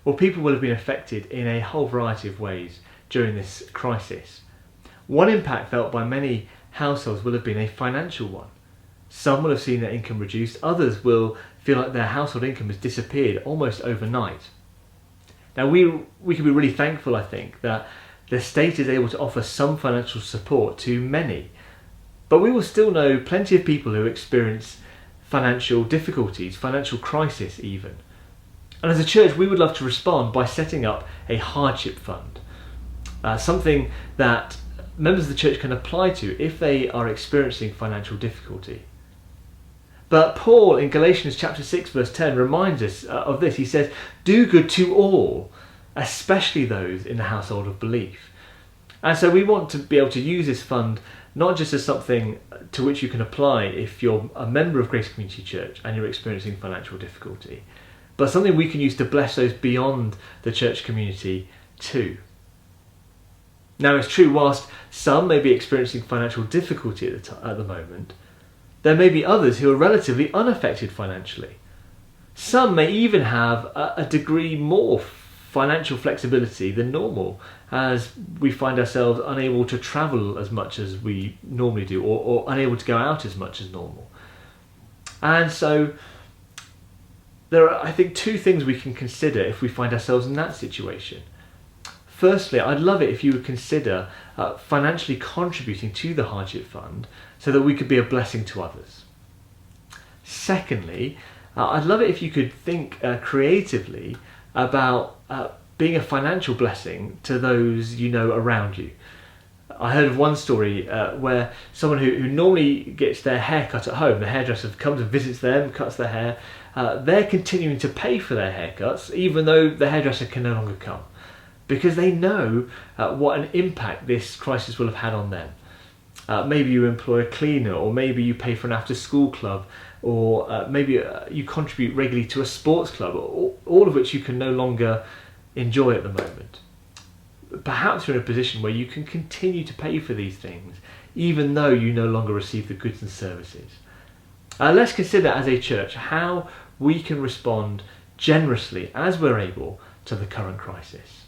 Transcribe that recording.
Well, people will have been affected in a whole variety of ways during this crisis. One impact felt by many households will have been a financial one. Some will have seen their income reduced, others will feel like their household income has disappeared almost overnight. Now we can be really thankful, I think, that the state is able to offer some financial support to many, but we will still know plenty of people who experience financial difficulties, financial crisis even. And as a church, we would love to respond by setting up a hardship fund, something that members of the church can apply to if they are experiencing financial difficulty. But Paul in Galatians chapter 6 verse 10 reminds us of this. He says, "Do good to all, especially those in the household of belief." And so we want to be able to use this fund not just as something to which you can apply if you're a member of Grace Community Church and you're experiencing financial difficulty, but something we can use to bless those beyond the church community too. Now it's true, whilst some may be experiencing financial difficulty at the moment, there may be others who are relatively unaffected financially. Some may even have a degree more financial flexibility than normal, as we find ourselves unable to travel as much as we normally do, or unable to go out as much as normal. And so there are, I think, two things we can consider if we find ourselves in that situation. Firstly, I'd love it if you would consider financially contributing to the hardship fund so that we could be a blessing to others. Secondly, I'd love it if you could think creatively about being a financial blessing to those you know around you. I heard of one story where someone who normally gets their hair cut at home, the hairdresser comes and visits them, cuts their hair, they're continuing to pay for their haircuts even though the hairdresser can no longer come, because they know what an impact this crisis will have had on them. Maybe you employ a cleaner, or maybe you pay for an after-school club, or maybe you contribute regularly to a sports club, all of which you can no longer enjoy at the moment. Perhaps you're in a position where you can continue to pay for these things, even though you no longer receive the goods and services. Let's consider as a church how we can respond generously as we're able to the current crisis.